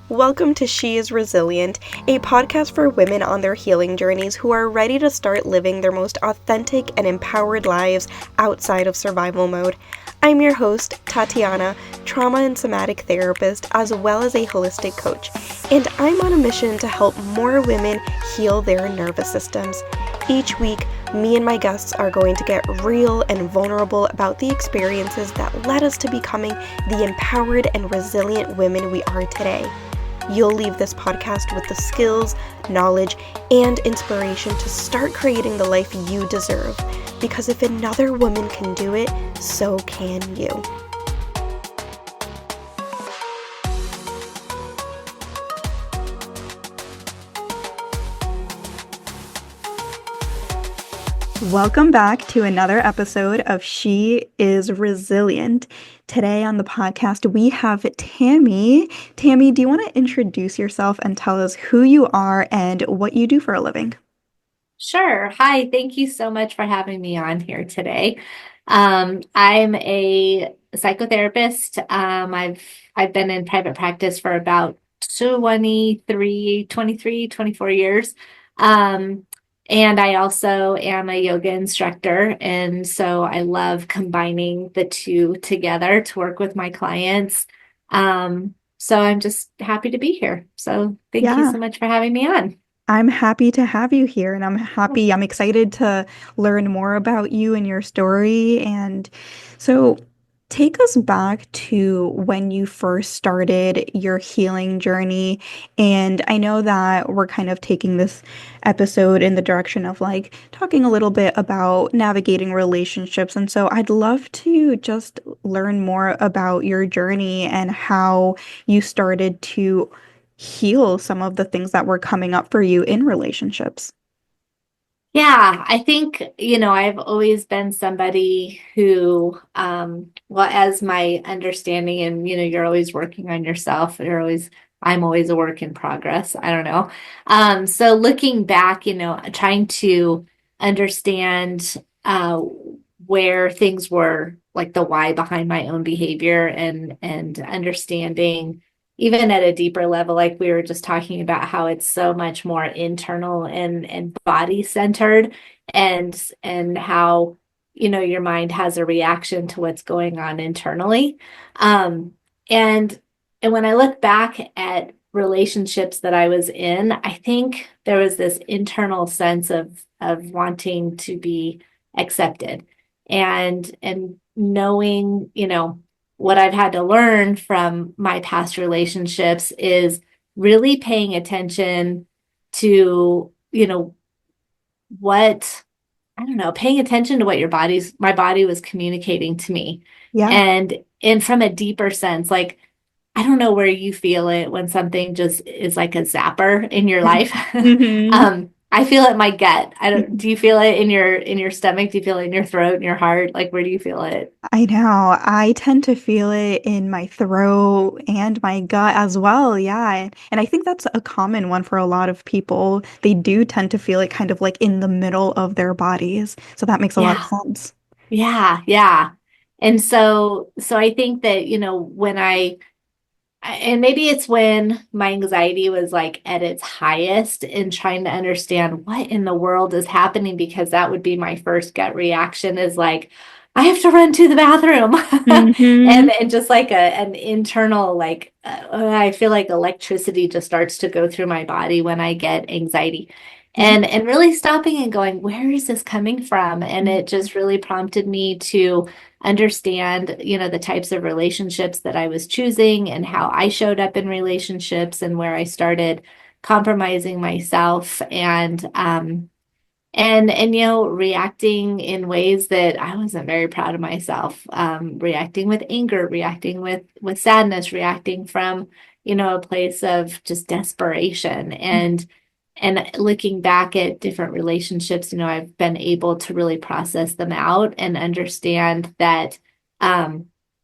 Welcome to She is Resilient, a podcast for women on their healing journeys who are ready to start living their most authentic and empowered lives outside of survival mode. I'm your host, Tatiana, trauma and somatic therapist, as well as a holistic coach, and I'm on a mission to help more women heal their nervous systems. Each week, me and my guests are going to get real and vulnerable about the experiences that led us to becoming the empowered and resilient women we are today. You'll leave this podcast with the skills, knowledge, and inspiration to start creating the life you deserve. Because if another woman can do it, so can you. Welcome back to another episode of She is Resilient. Today on the podcast, we have Tammi. Tammi, do you want to introduce yourself and tell us who you are and what you do for a living? Sure. Hi, thank you so much for having me on here today. I'm a psychotherapist. I've been in private practice for about 24 years. Um, and I also am a yoga instructor. And so I love combining the two together to work with my clients. So I'm just happy to be here. So thank you Yeah, so much for having me on. I'm happy to have you here, and I'm excited to learn more about you and your story. And so take us back to when you first started your healing journey. And I know that we're kind of taking this episode in the direction of like talking a little bit about navigating relationships. And so I'd love to just learn more about your journey and how you started to heal some of the things that were coming up for you in relationships. Yeah, I think, I've always been somebody who, well, as my understanding, and, you're always working on yourself. I'm always a work in progress. I don't know. So looking back, trying to understand, where things were, like the why behind my own behavior, and understanding even at a deeper level, like we were just talking about how it's so much more internal and body centered, and how, your mind has a reaction to what's going on internally. Um, and and when I look back at relationships that I was in, I think there was this internal sense of wanting to be accepted, and knowing, what I've had to learn from my past relationships is really paying attention to, what, I don't know, paying attention to what my body was communicating to me. Yeah. And from a deeper sense, like, I don't know where you feel it when something just is like a zapper in your life. hmm I feel it in my gut. I don't, do you feel it in your stomach? Do you feel it in your throat, in your heart? Like, where do you feel it? I know. I tend to feel it in my throat and my gut as well. Yeah. And I think that's a common one for a lot of people. They do tend to feel it kind of like in the middle of their bodies. So that makes a lot of Yeah. sense. Yeah, yeah. And so I think that, when and maybe it's when my anxiety was like at its highest, and trying to understand what in the world is happening, because that would be my first gut reaction, is like, I have to run to the bathroom. hmm And just like an internal, like, I feel like electricity just starts to go through my body when I get anxiety. Yeah. And really stopping and going, where is this coming from? And it just really prompted me to understand, the types of relationships that I was choosing, and how I showed up in relationships, and where I started compromising myself, and reacting in ways that I wasn't very proud of myself, reacting with anger, reacting with sadness, reacting from, a place of just desperation. And looking back at different relationships, I've been able to really process them out and understand that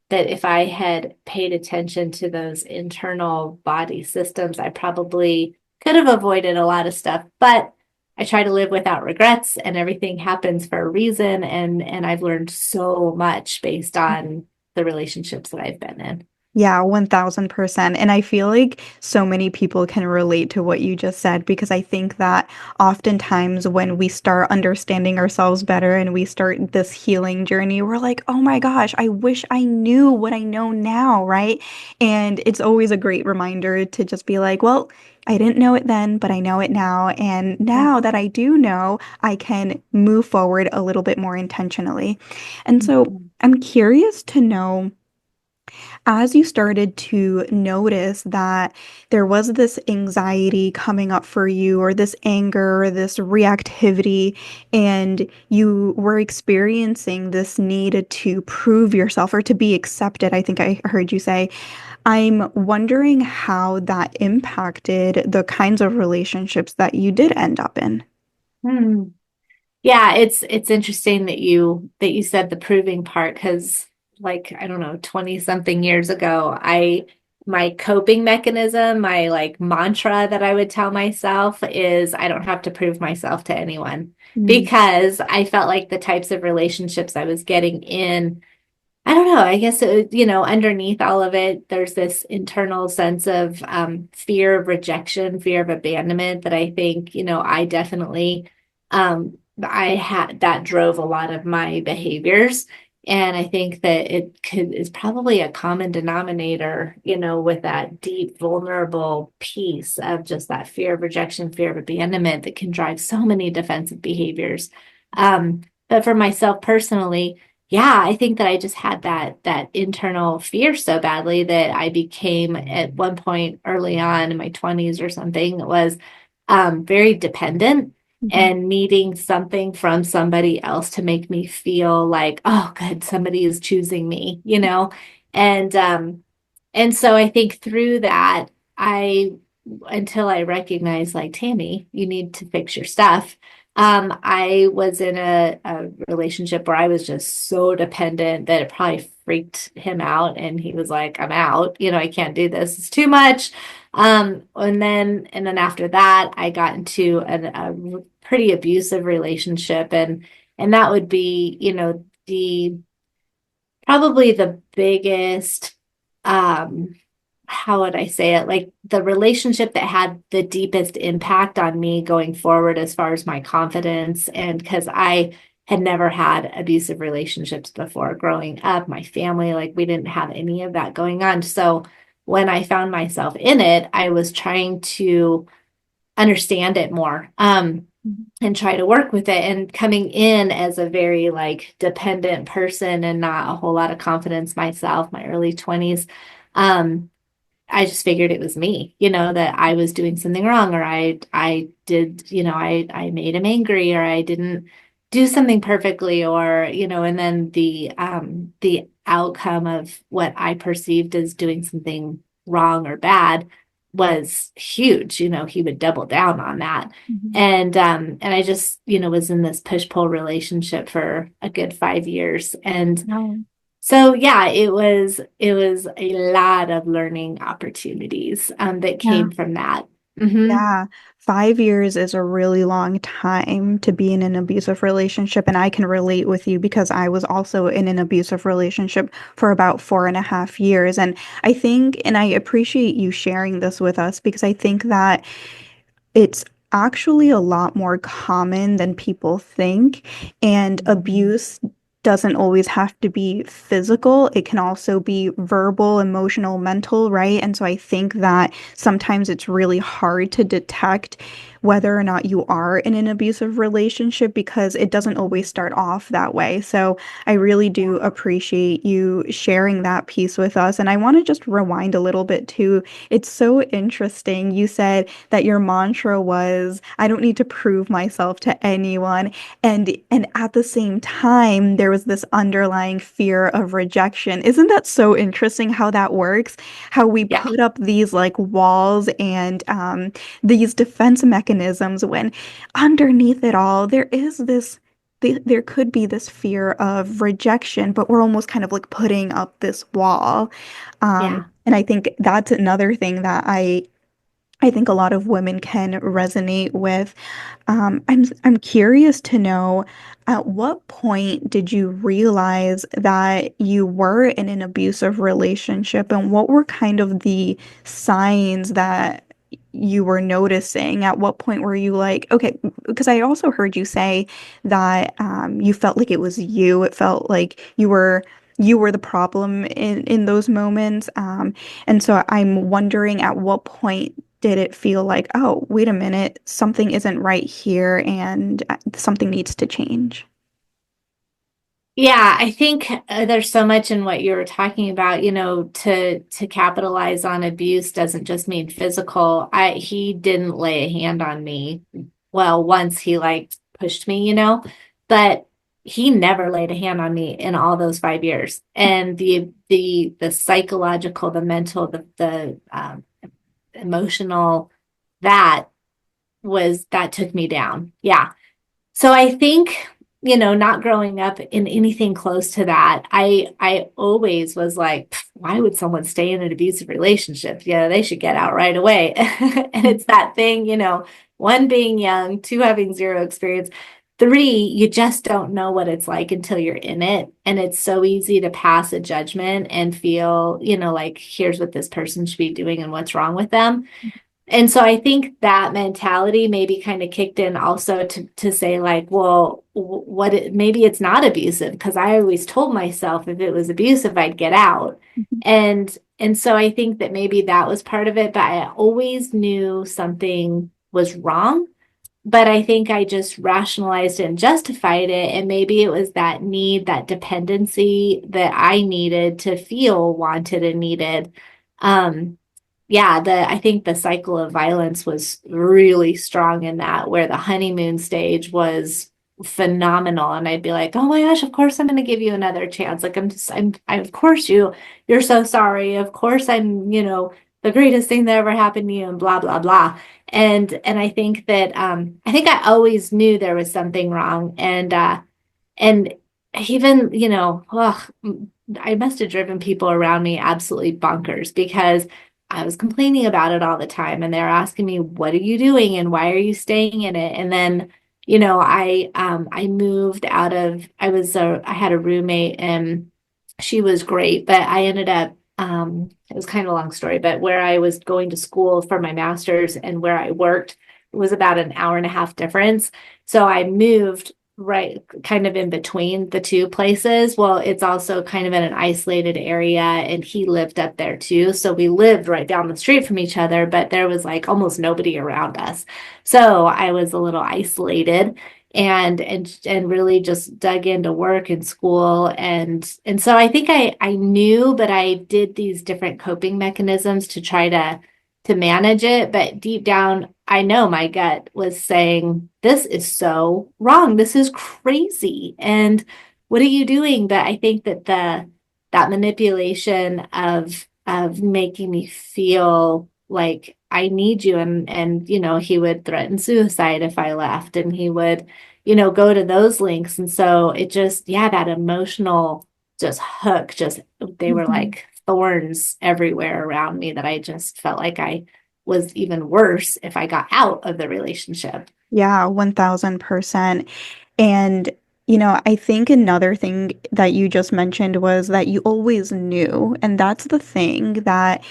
if I had paid attention to those internal body systems, I probably could have avoided a lot of stuff. But I try to live without regrets, and everything happens for a reason. And I've learned so much based on the relationships that I've been in. Yeah, 1000%. And I feel like so many people can relate to what you just said because I think that oftentimes when we start understanding ourselves better and we start this healing journey, we're like, oh my gosh, I wish I knew what I know now, right? And it's always a great reminder to just be like, well, I didn't know it then, but I know it now. And Yeah. now that I do know, I can move forward a little bit more intentionally. And so Mhm. I'm curious to know as you started to notice that there was this anxiety coming up for you, or this anger, or this reactivity, and you were experiencing this need to prove yourself or to be accepted, I think I heard you say, I'm wondering how that impacted the kinds of relationships that you did end up in. Hmm. Yeah, it's interesting that you said the proving part because like I don't know, 20 something years ago, I my coping mechanism, my like mantra that I would tell myself is I don't have to prove myself to anyone Mm, because I felt like the types of relationships I was getting in I don't know. I guess underneath all of it, there's this internal sense of fear of rejection, fear of abandonment that I think, I definitely I had that drove a lot of my behaviors. And I think that is probably a common denominator, with that deep, vulnerable piece of just that fear of rejection, fear of abandonment that can drive so many defensive behaviors. But for myself personally, yeah, I think that I just had that internal fear so badly that I became at one point early on in my 20s or something was very dependent mhm. and needing something from somebody else to make me feel like, oh, good, somebody is choosing me, And and so I think through that, I until I recognized like, Tammy, you need to fix your stuff. I was in a relationship where I was just so dependent that it probably freaked him out. And he was like, I'm out, I can't do this. It's too much. And then after that, I got into a pretty abusive relationship. And that would be, the probably the biggest, how would I say it? Like the relationship that had the deepest impact on me going forward as far as my confidence. And because I had never had abusive relationships before growing up, my family, like we didn't have any of that going on. So when I found myself in it, I was trying to understand it more. And try to work with it and coming in as a very like dependent person and not a whole lot of confidence myself, my early 20s. Um, I just figured it was me, that I was doing something wrong or I did, I made him angry or I didn't do something perfectly or, and then the outcome of what I perceived as doing something wrong or bad was huge. He would double down on that. Mhm. And I just, was in this push-pull relationship for a good 5 years. And Wow. so yeah, it was a lot of learning opportunities that Yeah. came from that. Hmm. Yeah, 5 years is a really long time to be in an abusive relationship, and I can relate with you because I was also in an abusive relationship for about 4.5 years. And I think, and I appreciate you sharing this with us because I think that it's actually a lot more common than people think, and abuse doesn't always have to be physical. It can also be verbal, emotional, mental, right? And so I think that sometimes it's really hard to detect whether or not you are in an abusive relationship because it doesn't always start off that way. So I really do appreciate you sharing that piece with us. And I want to just rewind a little bit too. It's so interesting. You said that your mantra was, I don't need to prove myself to anyone. And at the same time, there was this underlying fear of rejection. Isn't that so interesting how that works? How we Yeah, put up these like walls and these defense mechanisms when underneath it all, there is this there could be this fear of rejection, but we're almost kind of like putting up this wall. yeah, And I think that's another thing that I I think a lot of women can resonate with. I'm curious to know, at what point did you realize that you were in an abusive relationship, and what were kind of the signs that you were noticing? At what point were you like, okay, because I also heard you say that you felt like it was you. It felt like you were the problem in those moments. And so I'm wondering, at what point did it feel like, oh, wait a minute, something isn't right here and something needs to change? Yeah, I think there's so much in what you were talking about, to capitalize on abuse doesn't just mean physical. He didn't lay a hand on me. Well, once he like pushed me, but he never laid a hand on me in all those 5 years. And the psychological, the mental, the emotional, that that took me down. Yeah. So I think, not growing up in anything close to that, I always was like, why would someone stay in an abusive relationship? Yeah, they should get out right away. And it's that thing, one, being young, two, having zero experience, three, you just don't know what it's like until you're in it. And it's so easy to pass a judgment and feel, like here's what this person should be doing and what's wrong with them. And so I think that mentality maybe kind of kicked in also to say like, well, maybe it's not abusive, because I always told myself if it was abusive, I'd get out. And so I think that maybe that was part of it, but I always knew something was wrong. But I think I just rationalized it and justified it. And maybe it was that need, that dependency that I needed to feel wanted and needed. Um, yeah, I think the cycle of violence was really strong in that, where the honeymoon stage was phenomenal. And I'd be like, oh my gosh, of course I'm going to give you another chance. Like of course you're so sorry. Of course the greatest thing that ever happened to you, and blah, blah, blah. And I think that, I think I always knew there was something wrong. And even, ugh, I must have driven people around me absolutely bonkers, because I was complaining about it all the time, and they're asking me, what are you doing and why are you staying in it? And then, I moved out of, I had a roommate, and she was great, but I ended up, it was kind of a long story, but where I was going to school for my master's and where I worked, it was about an hour and a half difference. So I moved right kind of in between the two places. Well, it's also kind of in an isolated area, and he lived up there too. So we lived right down the street from each other, but there was like almost nobody around us. So I was a little isolated, and really just dug into work and school. And so I think I knew, but I did these different coping mechanisms to try to manage it. But deep down, I know my gut was saying, this is so wrong. This is crazy. And what are you doing? But I think that that manipulation of making me feel like I need you, and he would threaten suicide if I left, and he would, go to those links. And so it just, yeah, that emotional just hook, just they were Mhm. like thorns everywhere around me, that I just felt like I was even worse if I got out of the relationship. Yeah, 1000%. And, I think another thing that you just mentioned was that you always knew. And that's the thing, that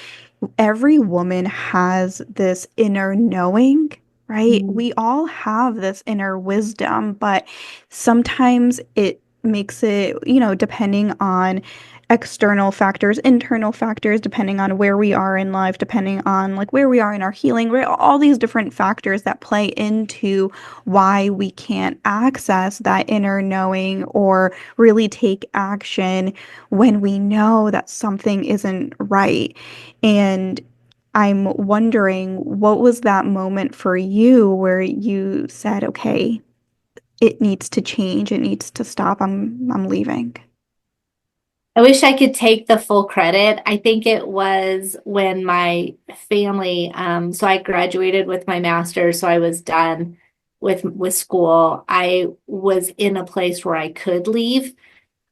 every woman has this inner knowing, right? Mm. We all have this inner wisdom, but sometimes it makes it, depending on external factors, internal factors, depending on where we are in life, depending on like where we are in our healing, right? All these different factors that play into why we can't access that inner knowing or really take action when we know that something isn't right. And I'm wondering, what was that moment for you where you said, okay, it needs to change, it needs to stop, I'm leaving. I wish I could take the full credit. I think it was when my family, so I graduated with my master's, so I was done with school. I was in a place where I could leave.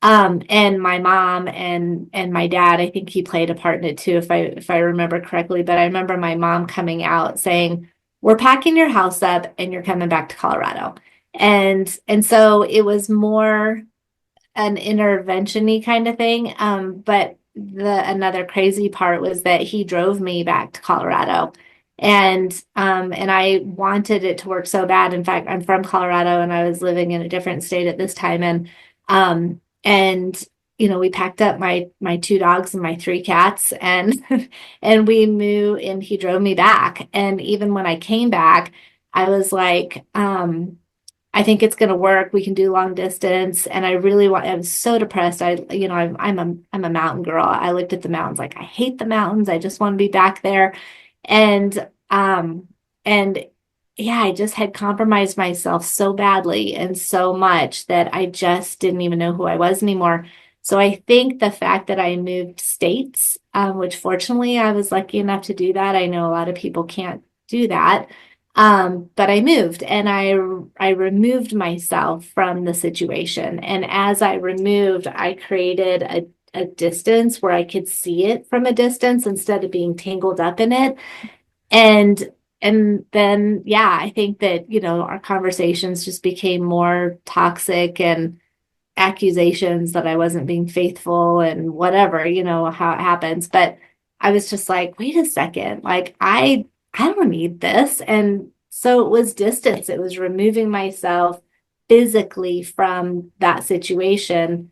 And my mom and my dad, I think he played a part in it too, if I remember correctly. But I remember my mom coming out saying, "We're packing your house up and you're coming back to Colorado." And so it was more an intervention-y kind of thing. But the another crazy part was that he drove me back to Colorado. And I wanted it to work so bad. In fact, I'm from Colorado and I was living in a different state at this time. And we packed up my two dogs and my three cats and and we moved and he drove me back. And even when I came back, I was like, I think it's going to work. We can do long distance. And I was so depressed. I'm a mountain girl. I looked at the mountains like I hate the mountains. I just want to be back there. And, um, and yeah, I just had compromised myself so badly and so much that I just didn't even know who I was anymore. So I think the fact that I moved states, which fortunately I was lucky enough to do that. I know a lot of people can't do that. But I moved and I removed myself from the situation. And as I removed, I created a distance where I could see it from a distance instead of being tangled up in it. And and then yeah, I think that, our conversations just became more toxic and accusations that I wasn't being faithful and whatever, how it happens. But I was just like, wait a second, like I don't need this. And so it was distance. It was removing myself physically from that situation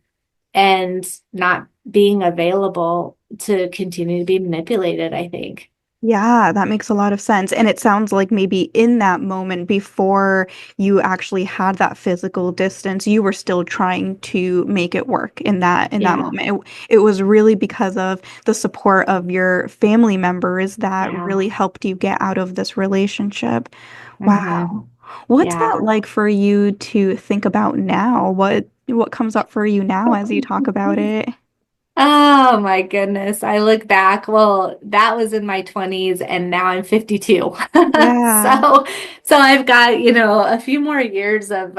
and not being available to continue to be manipulated, I think. Yeah, that makes a lot of sense. And it sounds like maybe in that moment before you actually had that physical distance, you were still trying to make it work in that Yeah. moment. It was really because of the support of your family members that Yeah. really helped you get out of this relationship. Hmm. Wow. What's Yeah. that like for you to think about now? What comes up for you now as you talk about it? Oh my goodness. I look back. Well, that was in my 20s and now I'm 52. Yeah. So so I've got, a few more years of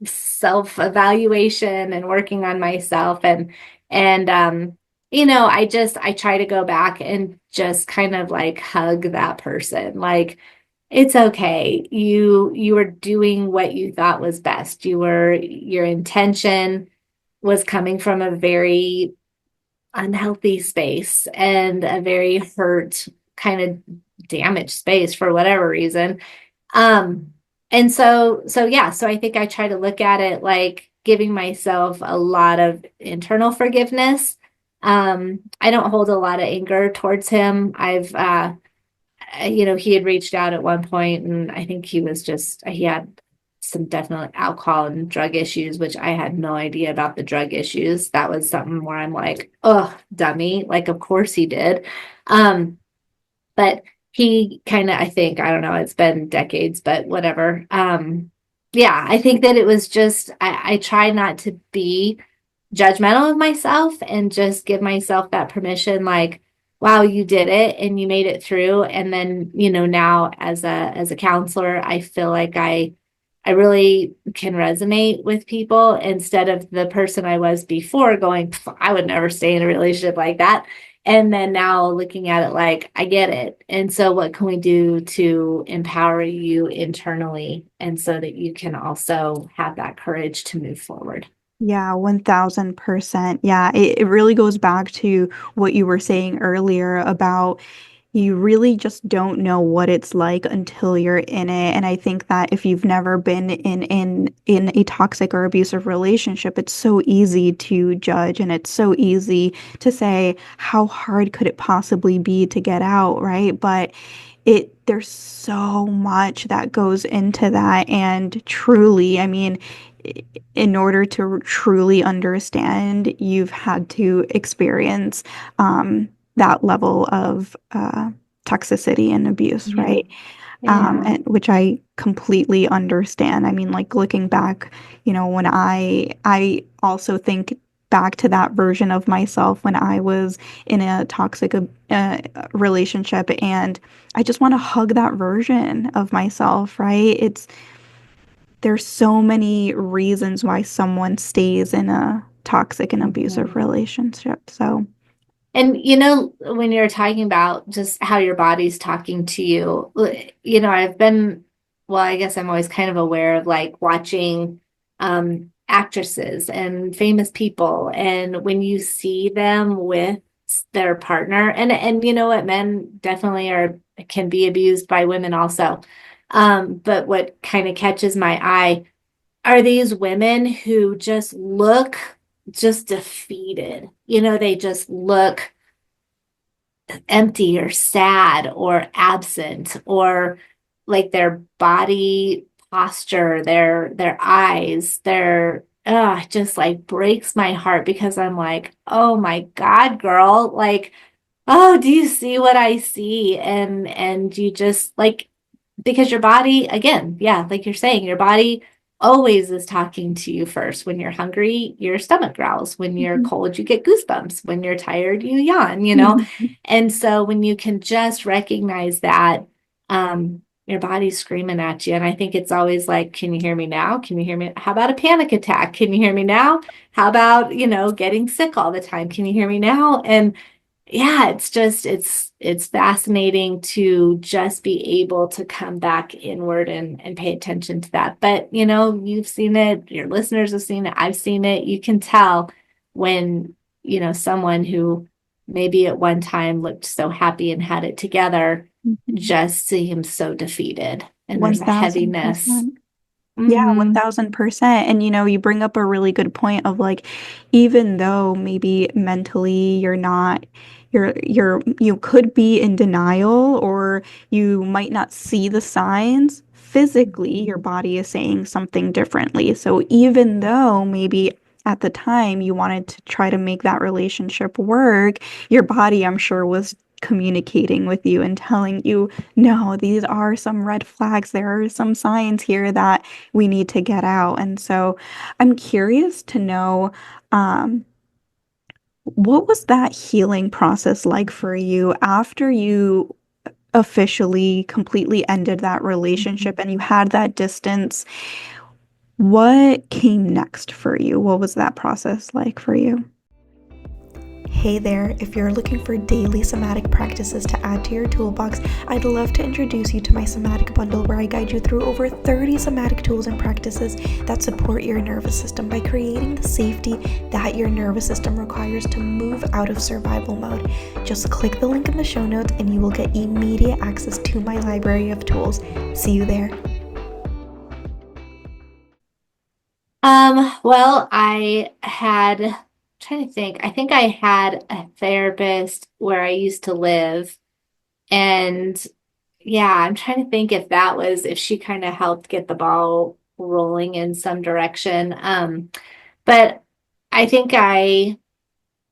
self-evaluation and working on myself and I try to go back and just kind of like hug that person. Like it's okay. You were doing what you thought was best. Your intention was coming from a very unhealthy space and a very hurt kind of damaged space for whatever reason. Um, and so I think I try to look at it like giving myself a lot of internal forgiveness. I don't hold a lot of anger towards him. He had reached out at one point and I think he had some definite alcohol and drug issues, which I had no idea about the drug issues. That was something where I'm like, oh, dummy. Like, of course he did. Um, but he kind of, I think, I don't know, it's been decades, but whatever. Yeah, I think that it was just, I try not to be judgmental of myself and just give myself that permission, like, wow, you did it and you made it through. And then, now as a counselor, I feel like I really can resonate with people instead of the person I was before going, I would never stay in a relationship like that. And then now looking at it like, I get it. And so what can we do to empower you internally and so that you can also have that courage to move forward? Yeah, 1000%. Yeah, it really goes back to what you were saying earlier about you really just don't know what it's like until you're in it. And I think that if you've never been in a toxic or abusive relationship, it's so easy to judge and it's so easy to say, how hard could it possibly be to get out, right? But there's so much that goes into that. And truly, I mean, in order to truly understand, you've had to experience that level of toxicity and abuse, Yeah. right? Yeah. And which I completely understand. I mean, like looking back, when I also think back to that version of myself when I was in a toxic relationship, and I just want to hug that version of myself, right? There's so many reasons why someone stays in a toxic and abusive Mhm. relationship. So, And when you're talking about just how your body's talking to you, I've been, well, I guess I'm always kind of aware of like watching actresses and famous people. And when you see them with their partner, and you know what, men definitely can be abused by women also. But what kind of catches my eye are these women who just look just defeated. They just look empty or sad or absent, or like their body posture, their eyes, their just like breaks my heart because I'm like, oh my God, girl, like, oh, do you see what I see? And you just like, because your body, again, yeah, like you're saying, your body always is talking to you first. When you're hungry, your stomach growls. When you're mhm, cold, you get goosebumps. When you're tired, you yawn. mhm, And so when you can just recognize that, your body's screaming at you. And I think it's always like, can you hear me now? Can you hear me? How about a panic attack? Can you hear me now? How about, getting sick all the time? Can you hear me now? And yeah, it's fascinating to just be able to come back inward and pay attention to that. But you've seen it, your listeners have seen it, I've seen it. You can tell when, someone who maybe at one time looked so happy and had it together mhm. just seems so defeated. And there's a heaviness. 1000%. Yeah, Mm-hmm. 1000%. And you bring up a really good point of like, even though maybe mentally you could be in denial or you might not see the signs, physically your body is saying something differently. So even though maybe at the time you wanted to try to make that relationship work, your body, I'm sure, was communicating with you and telling you, no, these are some red flags. There are some signs here that we need to get out. And so I'm curious to know, um, what was that healing process like for you after you officially completely ended that relationship and you had that distance? What came next for you? What was that process like for you? Hey there, if you're looking for daily somatic practices to add to your toolbox, I'd love to introduce you to my somatic bundle where I guide you through over 30 somatic tools and practices that support your nervous system by creating the safety that your nervous system requires to move out of survival mode. Just click the link in the show notes and you will get immediate access to my library of tools. See you there. Well, trying to think, I think I had a therapist where I used to live. And yeah, I'm trying to think if she kind of helped get the ball rolling in some direction. But I think I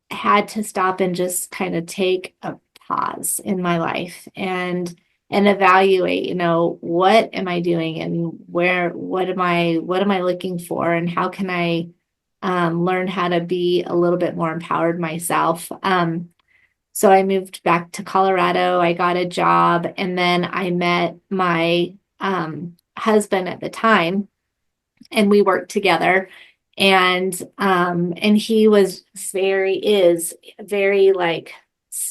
had to stop and just kind of take a pause in my life and evaluate, what am I doing and what am I looking for and how can I learn how to be a little bit more empowered myself. So I moved back to Colorado. I got a job, and then I met my husband at the time, and we worked together. And he is very like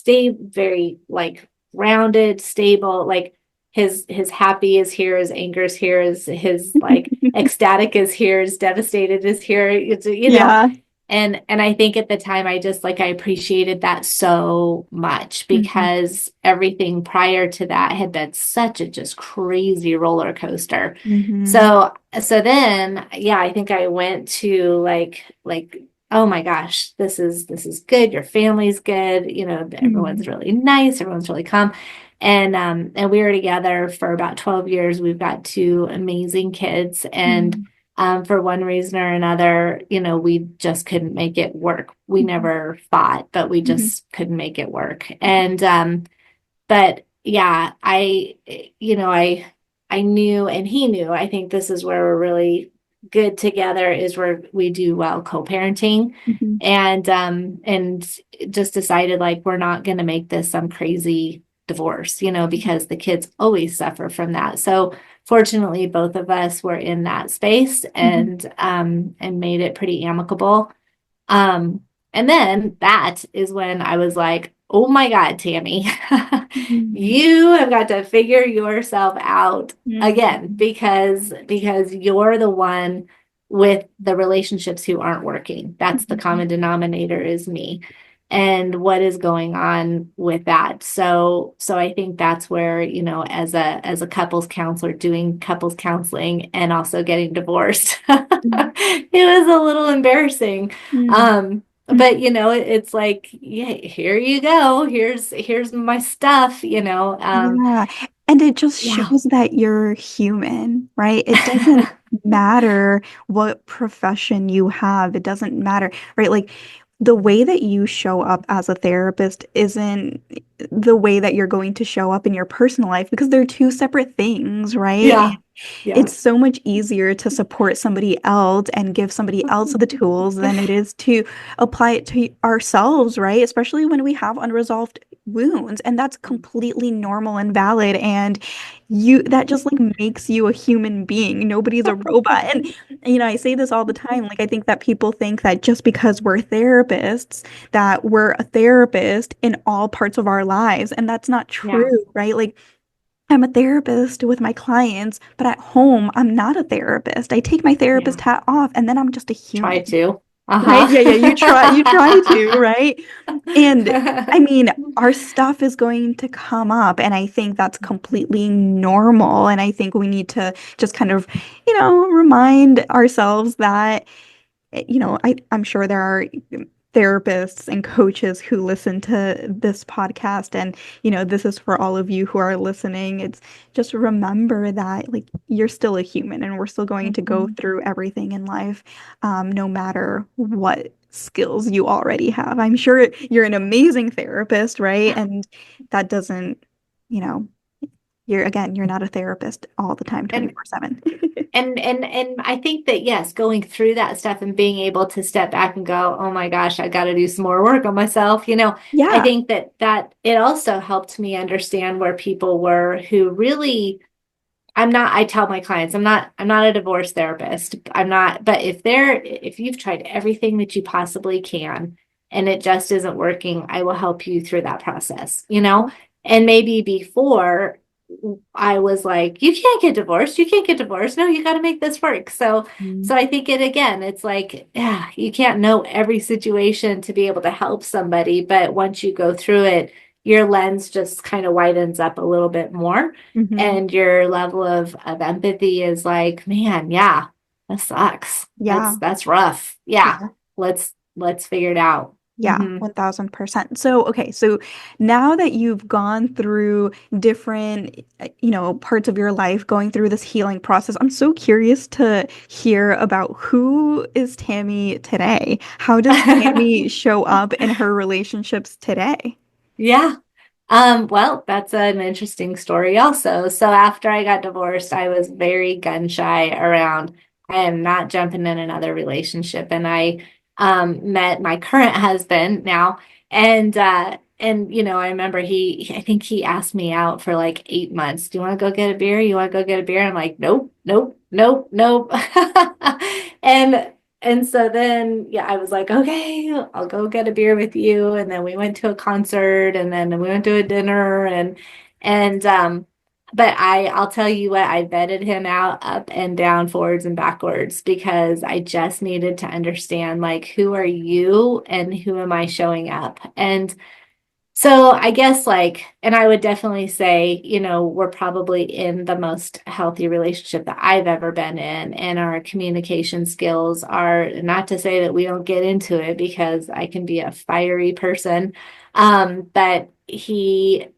very like grounded, stable. Like his happy is here, his anger is here, his like ecstatic is here, his devastated is here. It's Yeah. and I think at the time I appreciated that so much Mhm. because everything prior to that had been such a just crazy roller coaster. Mhm. So then yeah, I think I went to like oh my gosh, this is good. Your family's good. Everyone's Mhm. really nice, everyone's really calm. And we were together for about 12 years. We've got two amazing kids and Mhm. for one reason or another, we just couldn't make it work. We Mhm. never fought, but we Mhm. just couldn't make it work. But yeah, I knew and he knew, I think this is where we're really good together is where we do well co-parenting Mhm. and just decided like we're not going to make this some crazy divorce, because the kids always suffer from that. So fortunately, both of us were in that space Mhm. and made it pretty amicable. And then that is when I was like, oh my God, Tammy, Mhm. you have got to figure yourself out again Mhm. because you're the one with the relationships who aren't working. That's the Mhm. common denominator is me. And what is going on with that? So I think that's where, as a couples counselor doing couples counseling and also getting divorced, Mhm. it was a little embarrassing. Mhm. But it's like, yeah, here you go. Here's my stuff, Yeah. And it just yeah. shows that you're human, right? It doesn't matter what profession you have. It doesn't matter, right? Like the way that you show up as a therapist isn't the way that you're going to show up in your personal life because they're two separate things, right? Yeah. Yeah. It's so much easier to support somebody else and give somebody else the tools than it is to apply it to ourselves, right? Especially when we have unresolved wounds. And that's completely normal and valid. And that just like makes you a human being. Nobody's a robot. And, I say this all the time. Like, I think that people think that just because we're therapists, that we're a therapist in all parts of our lives. And that's not Yeah. true, right? Like, I'm a therapist with my clients, but at home, I'm not a therapist. I take my Yeah. therapist hat off and then I'm just a Try human, to. right? Uh-huh. Yeah, yeah, you try to, right? And I mean, our stuff is going to come up, and I think that's completely normal. And I think we need to just kind of, remind ourselves that I'm sure there are therapists and coaches who listen to this podcast, and this is for all of you who are listening. It's just remember that like you're still a human, and we're still going to go Mhm. through everything in life, no matter what skills you already have. I'm sure you're an amazing therapist, right? And that doesn't, you know, you're not a therapist all the time, And 24/7. and I think that yes, going through that stuff and being able to step back and go, oh my gosh, I got to do some more work on myself. I Yeah. think that it also helped me understand where people were who really I tell my clients, I'm not a divorce therapist. I'm not, but if you've tried everything that you possibly can and it just isn't working, I will help you through that process. And maybe before I was like, you can't get divorced. You can't get divorced. No, you got to make this work. So, Mhm. so I think it's like, yeah, you can't know every situation to be able to help somebody, but once you go through it, your lens just kind of widens up a little bit more Mhm. and your level of empathy is like, man, yeah, that sucks. That's Yeah. that's rough. Yeah, Yeah. let's figure it out. Yeah, Hmm. 1000%. So, okay, so now that you've gone through different, parts of your life, going through this healing process, I'm so curious to hear about who is Tammy today? How does Tammy show up in her relationships today? Yeah. Well, that's an interesting story also. So after I got divorced, I was very gun shy around I am not jumping in another relationship. And I met my current husband now. And I remember I think he asked me out for like 8 months. Do you want to go get a beer? You want to go get a beer? I'm like, nope, nope, nope, nope. And and so then, yeah, I was like, okay, I'll go get a beer with you. And then we went to a concert and then we went to a dinner and but I'll tell you what, I vetted him out up and down, forwards and backwards, because I just needed to understand like who are you and who am I showing up? And so I guess and I would definitely say, we're probably in the most healthy relationship that I've ever been in. And our communication skills are not to say that we don't get into it because I can be a fiery person. But he's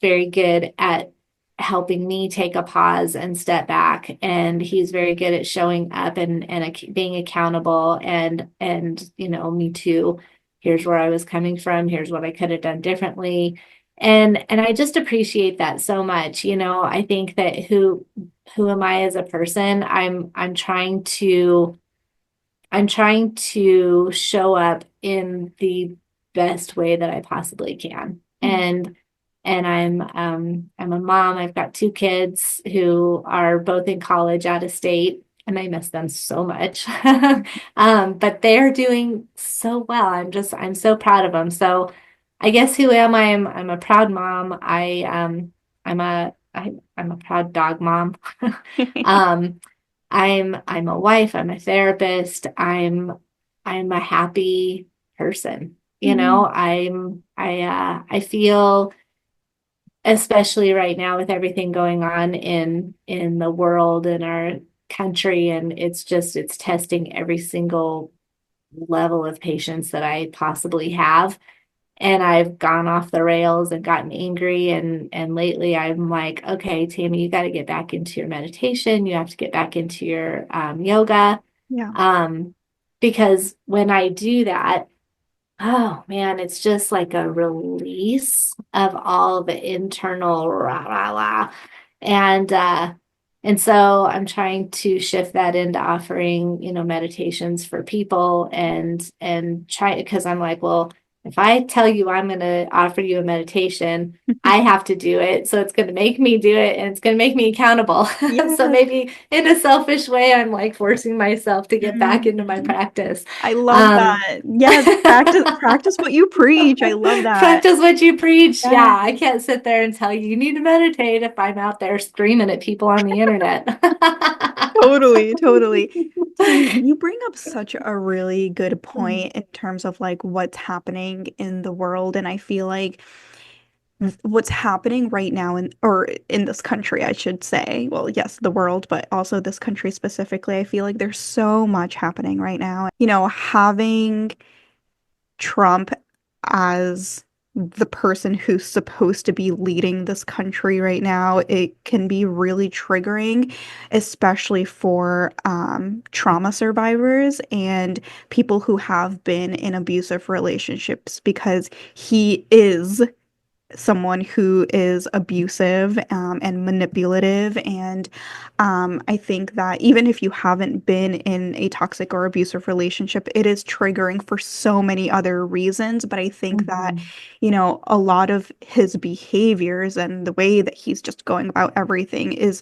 very good at helping me take a pause and step back, and he's very good at showing up and being accountable and me too, here's where I was coming from, here's what I could have done differently, and I just appreciate that so much. I think that who am I as a person? I'm trying to show up in the best way that I possibly can. And I'm a mom. I've got two kids who are both in college out of state. and I miss them so much. But they're doing so well. I'm so proud of them. So I guess who am I? I'm a proud mom. I'm a proud dog mom. Um, I'm a wife, I'm a therapist, I'm a happy person. You know, Mhm. I feel, especially right now with everything going on in the world and our country, and it's testing every single level of patience that I possibly have. And I've gone off the rails and gotten angry. And lately I'm like, okay, Tammy, you got to get back into your meditation. You have to get back into your yoga. Yeah. Um, because when I do that, oh man, it's just like a release of all the internal rah rah rah. And and so I'm trying to shift that into offering, meditations for people and try because I'm like, well, if I tell you I'm going to offer you a meditation, I have to do it. So it's going to make me do it and it's going to make me accountable. So Yes. maybe in a selfish way, I'm like forcing myself to get back into my Mhm. practice. I love Um, that. Yes, practice what you preach. I love that. Practice what you preach. Yeah, Yeah, I can't sit there and tell you you need to meditate if I'm out there screaming at people on the internet. totally, totally. Tammy, you bring up such a really good point in terms of like what's happening in the world, and I feel like what's happening right now in this country, I should say. Well, yes, the world, but also this country specifically. I feel like there's so much happening right now. Having Trump as the person who's supposed to be leading this country right now, it can be really triggering, especially for trauma survivors and people who have been in abusive relationships because he is someone who is abusive and manipulative. And I think that even if you haven't been in a toxic or abusive relationship, it is triggering for so many other reasons. But I think that, Mhm. a lot of his behaviors and the way that he's just going about everything is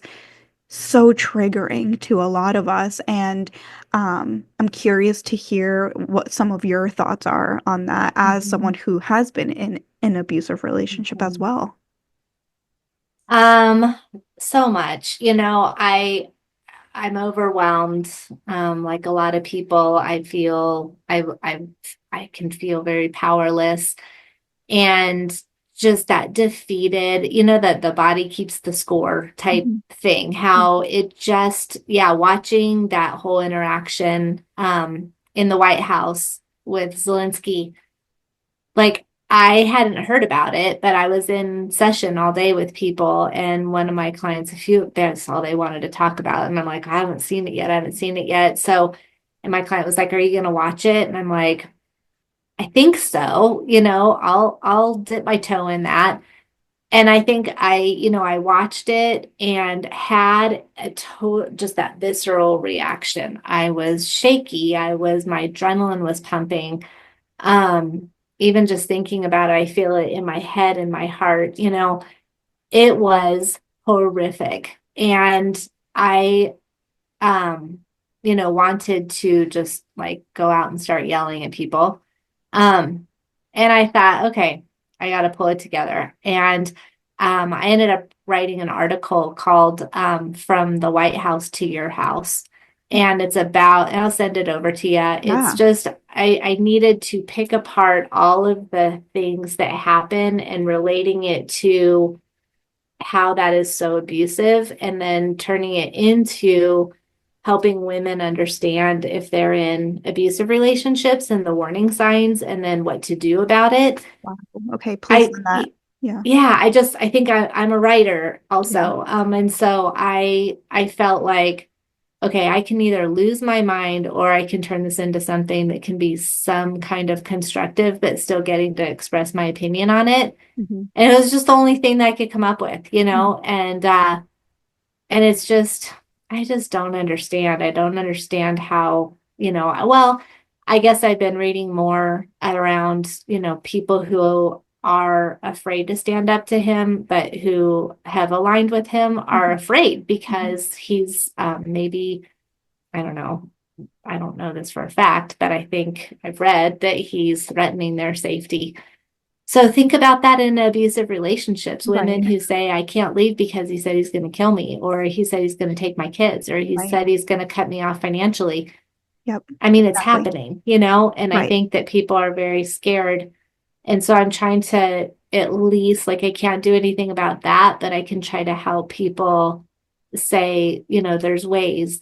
so triggering to a lot of us. And I'm curious to hear what some of your thoughts are on that as someone Mhm. who has been in an abusive relationship as Mhm. well. Um, so much. I'm overwhelmed. Like a lot of people, I can feel very powerless and just that defeated, that the body keeps the score type Mhm. thing. How it just, yeah, watching that whole interaction in the White House with Zelensky, like I hadn't heard about it, but I was in session all day with people, and one of my clients, that's all they wanted to talk about. And I'm like, I haven't seen it yet. I haven't seen it yet. So, and my client was like, are you going to watch it? And I'm like, I think so. I'll dip my toe in that. And I think I watched it and had just that visceral reaction. I was shaky. My adrenaline was pumping. Um, Even just thinking about it, I feel it in my head and my heart. It was horrific. And I um, wanted to just like go out and start yelling at people. Um, and I thought, okay, I got to pull it together. And I ended up writing an article called From the White House to Your House. And and I'll send it over to you. It's Yeah. just, I needed to pick apart all of the things that happen and relating it to how that is so abusive and then turning it into helping women understand if they're in abusive relationships and the warning signs and then what to do about it. Wow. Okay, please I send that. Yeah. Yeah, I think I'm a writer Yeah. also. And so I felt like, okay, I can either lose my mind or I can turn this into something that can be some kind of constructive, but still getting to express my opinion on it. Mhm. And it was just the only thing that I could come up with, Mhm. and it's just, I just don't understand. I don't understand how, well, I guess I've been reading more around, people who are afraid to stand up to him, but who have aligned with him are Mhm. afraid Mhm. because he's maybe I don't know. I don't know this for a fact, but I think I've read that he's threatening their safety. So think about that in abusive relationships. Women Right. who say, I can't leave because he said he's going to kill me, or he said he's going to take my kids, or he Right. said he's going to cut me off financially. Yep. I mean, it's Exactly. happening, you know, and I Right. think that people are very scared. And so I'm trying to at least, like, I can't do anything about that, but I can try to help people say, you know, there's ways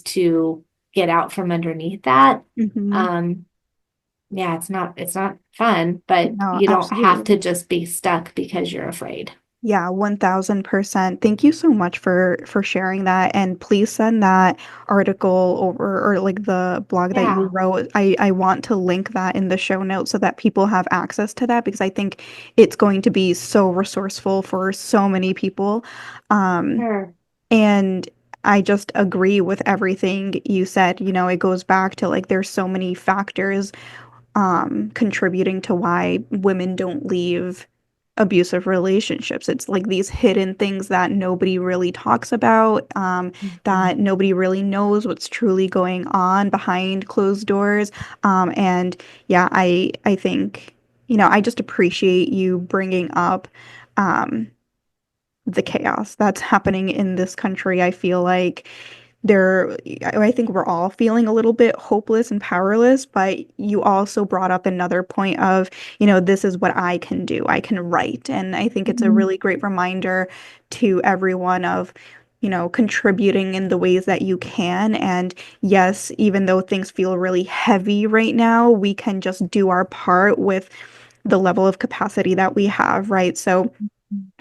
to get out from underneath that. Hmm. Um, yeah, it's not fun, but No, you don't have absolutely. to just be stuck because you're afraid. Yeah, 1000%. Thank you so much for sharing that. And please send that article over, or like the blog that you Yeah, wrote. I want to link that in the show notes so that people have access to that, because I think it's going to be so resourceful for so many people. Um, sure. and I just agree with everything you said. You know, it goes back to like there's so many factors contributing to why women don't leave abusive relationships. It's like these hidden things that nobody really talks about, that Mhm. nobody really knows what's truly going on behind closed doors. And yeah, I think, you know, I just appreciate you bringing up um, the chaos that's happening in this country. I feel like there, I think we're all feeling a little bit hopeless and powerless, but you also brought up another point of, you know, this is what I can do. I can write. And I think it's a Mhm. really great reminder to everyone of, you know, contributing in the ways that you can. And yes, even though things feel really heavy right now, we can just do our part with the level of capacity that we have, right? So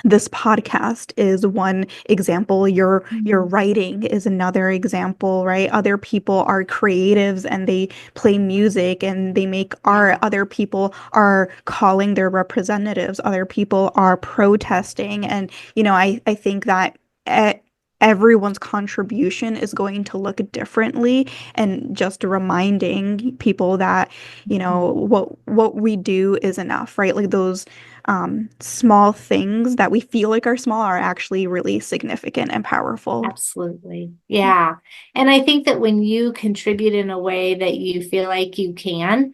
this podcast is one example. Your Mhm. writing is another example, right? Other people are creatives and they play music and they make art. Yeah, Other people are calling their representatives. Other people are protesting. And, you know, I think that e- everyone's contribution is going to look differently, and just reminding people that, you know, what we do is enough, right? Like those small things that we feel like are small are actually really significant and powerful. absolutely. Yeah. And I think that when you contribute in a way that you feel like you can,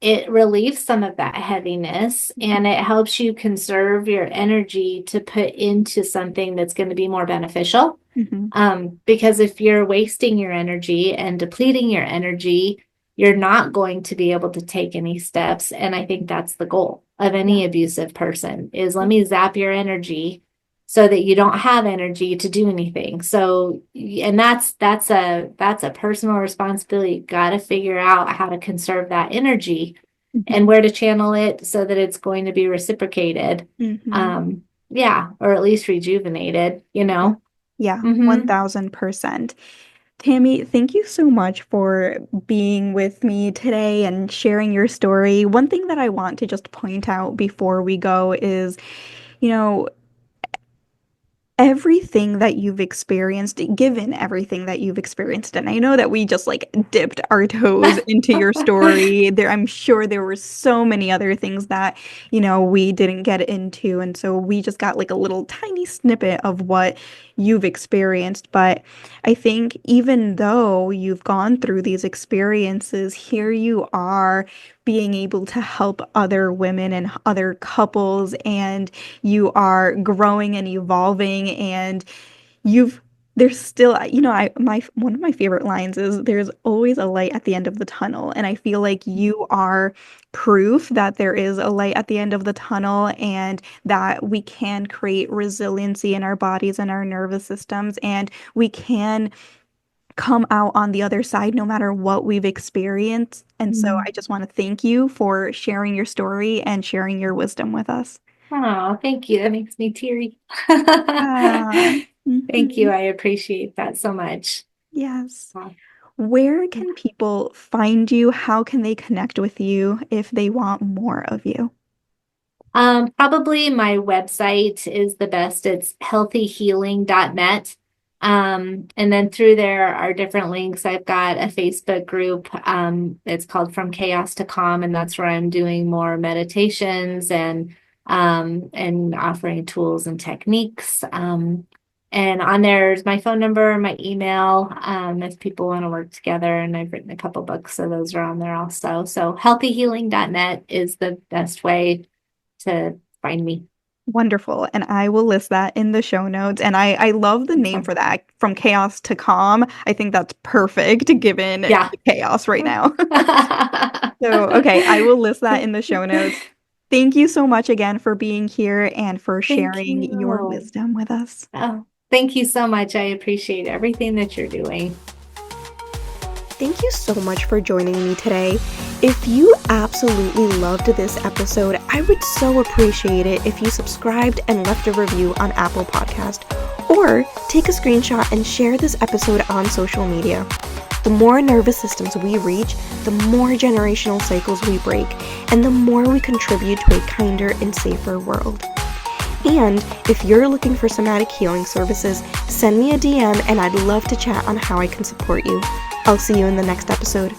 it relieves some of that heaviness and it helps you conserve your energy to put into something that's going to be more beneficial. Hmm. Because if you're wasting your energy and depleting your energy, you're not going to be able to take any steps. And I think that's the goal of Yeah. any abusive person is let me zap your energy so that you don't have energy to do anything. So, and that's a personal responsibility. You got to figure out how to conserve that energy and Hmm. where to channel it so that it's going to be reciprocated. Hmm. Yeah, or at least rejuvenated, you Yeah. know? Yeah, Mm-hmm. 1000%. Tammy, thank you so much for being with me today and sharing your story. One thing that I want to just point out before we go is, you know, everything that you've experienced, given everything that you've experienced, and I know that we just like dipped our toes into your story. There, I'm sure there were so many other things that, you know, we didn't get into, and so we just got like a little tiny snippet of what you've experienced. But I think even though you've gone through these experiences, here you are being able to help other women and other couples, and you are growing and evolving, and you've there's still, you know, I my one of my favorite lines is there's always a light at the end of the tunnel, and I feel like you are proof that there is a light at the end of the tunnel, and that we can create resiliency in our bodies and our nervous systems, and we can come out on the other side no matter what we've experienced. And so I just want to thank you for sharing your story and sharing your wisdom with us. Oh, thank you. That makes me teary. Ah, Thank you. mhm. I appreciate that so much. Yes. Where can people find you? How can they connect with you if they want more of you? Probably my website is the best. It's healthyhealing.net. And then through there are different links. I've got a Facebook group. It's called From Chaos to Calm, and that's where I'm doing more meditations and offering tools and techniques. And on there's my phone number, my email, if people want to work together. And I've written a couple books, so those are on there also. So healthyhealing.net is the best way to find me. Wonderful. And I will list that in the show notes. And I love the name for that, From Chaos to Calm. I think that's perfect given Yeah. the chaos right now. So, okay, I will list that in the show notes. Thank you so much again for being here and for sharing your wisdom with us. Oh, thank you so much. I appreciate everything that you're doing. Thank you so much for joining me today. If you absolutely loved this episode, I would so appreciate it if you subscribed and left a review on Apple Podcast, or take a screenshot and share this episode on social media. The more nervous systems we reach, the more generational cycles we break, and the more we contribute to a kinder and safer world. And if you're looking for somatic healing services, send me a DM and I'd love to chat on how I can support you. I'll see you in the next episode.